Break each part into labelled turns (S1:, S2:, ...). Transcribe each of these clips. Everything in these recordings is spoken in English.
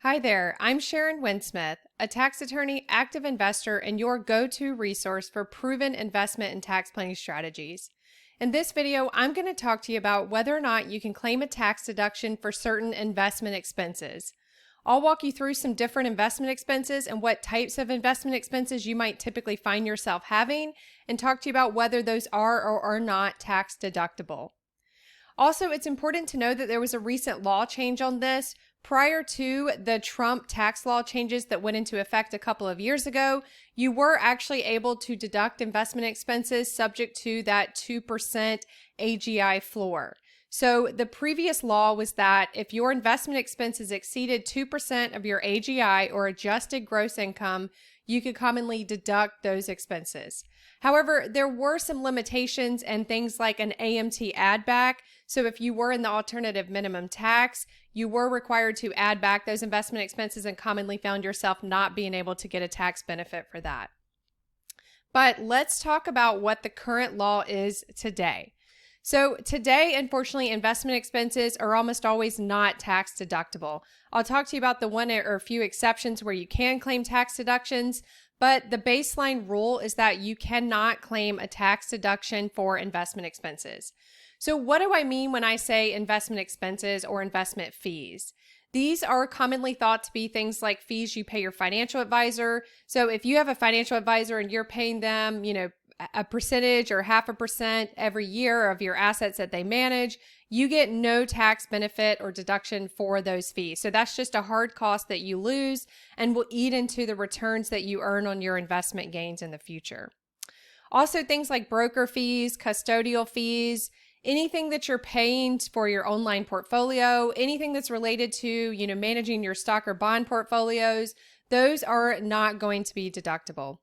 S1: Hi there, I'm Sharon Winsmith, a tax attorney, active investor, and your go-to resource for proven investment and tax planning strategies. In this video, I'm going to talk to you about whether or not you can claim a tax deduction for certain investment expenses. I'll walk you through some different investment expenses and what types of investment expenses you might typically find yourself having, and talk to you about whether those are or are not tax deductible. Also, it's important to know that there was a recent law change on this. Prior to the Trump tax law changes that went into effect a couple of years ago, you were actually able to deduct investment expenses subject to that 2% AGI floor. So the previous law was that if your investment expenses exceeded 2% of your AGI or adjusted gross income, you could commonly deduct those expenses. However, there were some limitations and things like an AMT add back. So if you were in the alternative minimum tax, you were required to add back those investment expenses and commonly found yourself not being able to get a tax benefit for that. But let's talk about what the current law is today. So today, unfortunately, investment expenses are almost always not tax deductible. I'll talk to you about the one or a few exceptions where you can claim tax deductions, but the baseline rule is that you cannot claim a tax deduction for investment expenses. So what do I mean when I say investment expenses or investment fees? These are commonly thought to be things like fees you pay your financial advisor. So if you have a financial advisor and you're paying them, a percentage or 0.5% every year of your assets that they manage, you get no tax benefit or deduction for those fees. So that's just a hard cost that you lose and will eat into the returns that you earn on your investment gains in the future. Also, things like broker fees, custodial fees, anything that you're paying for your online portfolio, anything that's related to, managing your stock or bond portfolios, those are not going to be deductible.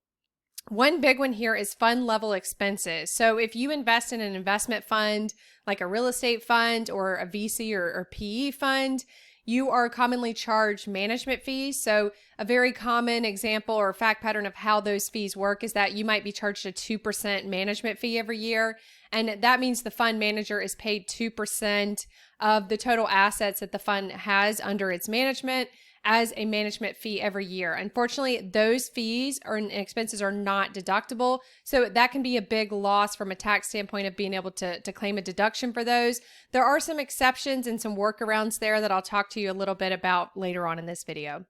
S1: One big one here is fund level expenses. So if you invest in an investment fund, like a real estate fund or a VC or PE fund, you are commonly charged management fees. So a very common example or fact pattern of how those fees work is that you might be charged a 2% management fee every year. And that means the fund manager is paid 2% of the total assets that the fund has under its management as a management fee every year. Unfortunately, those fees and expenses are not deductible. So that can be a big loss from a tax standpoint of being able to claim a deduction for those. There are some exceptions and some workarounds there that I'll talk to you a little bit about later on in this video.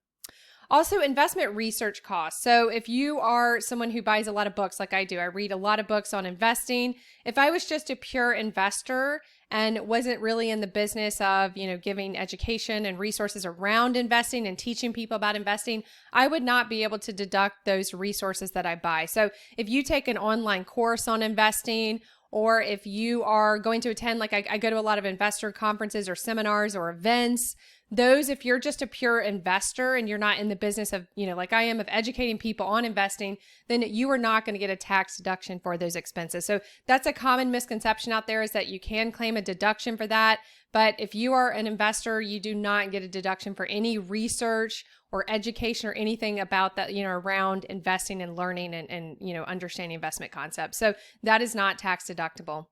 S1: Also, investment research costs. So if you are someone who buys a lot of books like I do, I read a lot of books on investing. If I was just a pure investor and wasn't really in the business of, giving education and resources around investing and teaching people about investing, I would not be able to deduct those resources that I buy. So if you take an online course on investing, or if you are going to attend, like I go to a lot of investor conferences or seminars or events, those, if you're just a pure investor and you're not in the business of, like I am, of educating people on investing, then you are not going to get a tax deduction for those expenses. So that's a common misconception out there, is that you can claim a deduction for that. But if you are an investor, you do not get a deduction for any research or education or anything about that, around investing and learning and understanding investment concepts. So that is not tax deductible.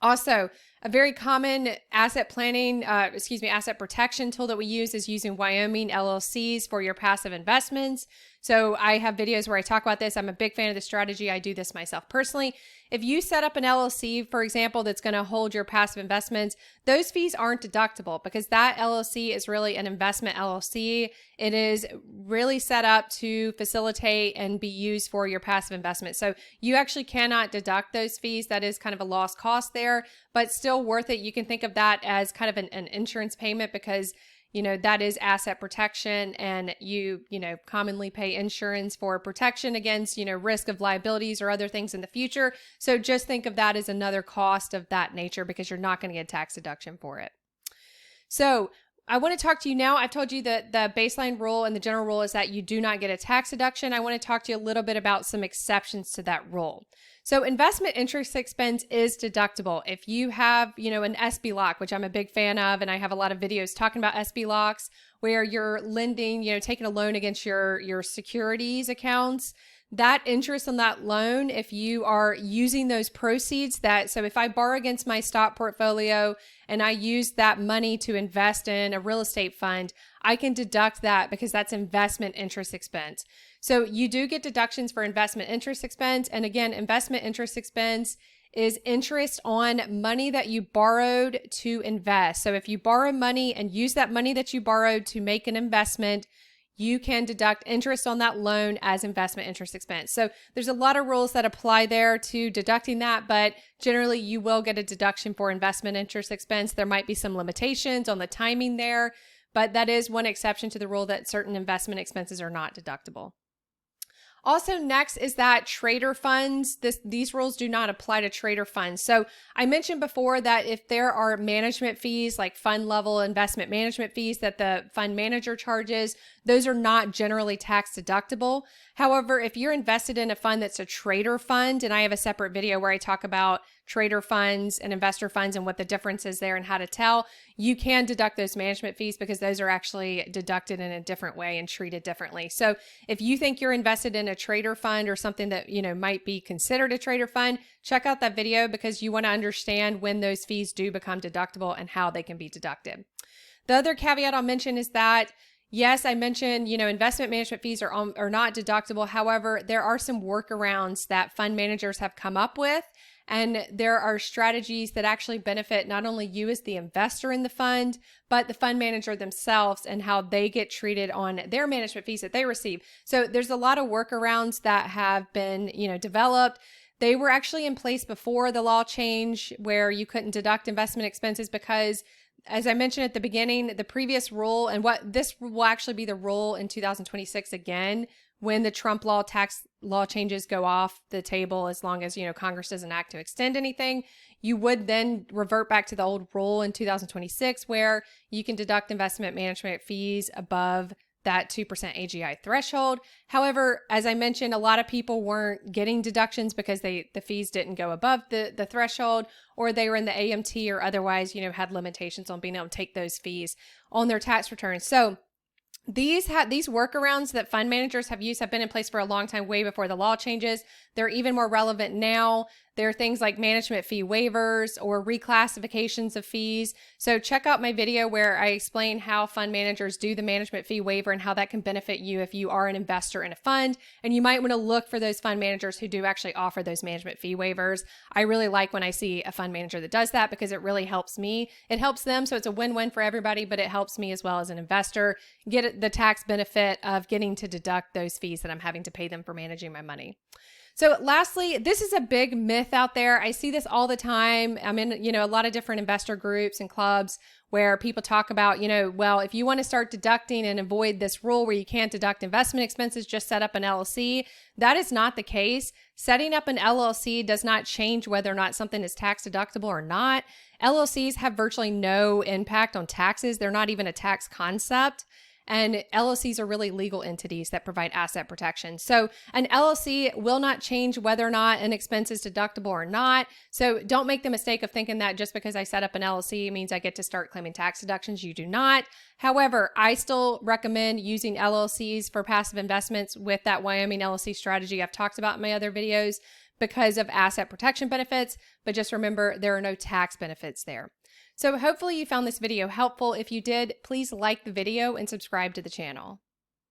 S1: Also, a very common asset protection tool that we use is using Wyoming LLCs for your passive investments. So I have videos where I talk about this. I'm a big fan of the strategy. I do this myself personally. If you set up an LLC, for example, that's going to hold your passive investments, those fees aren't deductible because that LLC is really an investment LLC. It is really set up to facilitate and be used for your passive investment. So you actually cannot deduct those fees. That is kind of a lost cost there, but still worth it. You can think of that as kind of an insurance payment because that is asset protection, and you commonly pay insurance for protection against, risk of liabilities or other things in the future. So just think of that as another cost of that nature because you're not going to get a tax deduction for it. So I want to talk to you now. I've told you that the baseline rule and the general rule is that you do not get a tax deduction. I want to talk to you a little bit about some exceptions to that rule. So investment interest expense is deductible. If you have, an SB lock, which I'm a big fan of, and I have a lot of videos talking about SB locks where you're lending, taking a loan against your securities accounts, that interest on that loan, if you are using those proceeds so if I borrow against my stock portfolio and I use that money to invest in a real estate fund, I can deduct that because that's investment interest expense. So you do get deductions for investment interest expense. And again, investment interest expense is interest on money that you borrowed to invest. So if you borrow money and use that money that you borrowed to make an investment, you can deduct interest on that loan as investment interest expense. So there's a lot of rules that apply there to deducting that, but generally you will get a deduction for investment interest expense. There might be some limitations on the timing there, but that is one exception to the rule that certain investment expenses are not deductible. Also, next is that trader funds. These rules do not apply to trader funds. So I mentioned before that if there are management fees, like fund level investment management fees that the fund manager charges, those are not generally tax deductible. However, if you're invested in a fund that's a trader fund, and I have a separate video where I talk about trader funds and investor funds and what the difference is there and how to tell, you can deduct those management fees because those are actually deducted in a different way and treated differently. So if you think you're invested in a trader fund or something that, might be considered a trader fund, check out that video because you want to understand when those fees do become deductible and how they can be deducted. The other caveat I'll mention is that yes, I mentioned, investment management fees are not deductible. However, there are some workarounds that fund managers have come up with. And there are strategies that actually benefit not only you as the investor in the fund, but the fund manager themselves and how they get treated on their management fees that they receive. So there's a lot of workarounds that have been, developed. They were actually in place before the law change where you couldn't deduct investment expenses because, as I mentioned at the beginning, the previous rule, and what this will actually be the rule in 2026 again, when the Trump tax law changes go off the table, as long as, Congress doesn't act to extend anything, you would then revert back to the old rule in 2026 where you can deduct investment management fees above that 2% AGI threshold. However, as I mentioned, a lot of people weren't getting deductions because the fees didn't go above the threshold, or they were in the AMT or otherwise, had limitations on being able to take those fees on their tax returns. So these workarounds that fund managers have used have been in place for a long time, way before the law changes. They're even more relevant now. There are things like management fee waivers or reclassifications of fees. So check out my video where I explain how fund managers do the management fee waiver and how that can benefit you if you are an investor in a fund. And you might want to look for those fund managers who do actually offer those management fee waivers. I really like when I see a fund manager that does that because it really helps me. It helps them, so it's a win-win for everybody, but it helps me as well as an investor get the tax benefit of getting to deduct those fees that I'm having to pay them for managing my money. So lastly, this is a big myth out there. I see this all the time. I'm in, a lot of different investor groups and clubs where people talk about, well, if you want to start deducting and avoid this rule where you can't deduct investment expenses, just set up an LLC. That is not the case. Setting up an LLC does not change whether or not something is tax deductible or not. LLCs have virtually no impact on taxes. They're not even a tax concept. And LLCs are really legal entities that provide asset protection. So an LLC will not change whether or not an expense is deductible or not. So don't make the mistake of thinking that just because I set up an LLC means I get to start claiming tax deductions. You do not. However, I still recommend using LLCs for passive investments with that Wyoming LLC strategy I've talked about in my other videos because of asset protection benefits. But just remember, there are no tax benefits there. So hopefully you found this video helpful. If you did, please like the video and subscribe to the channel.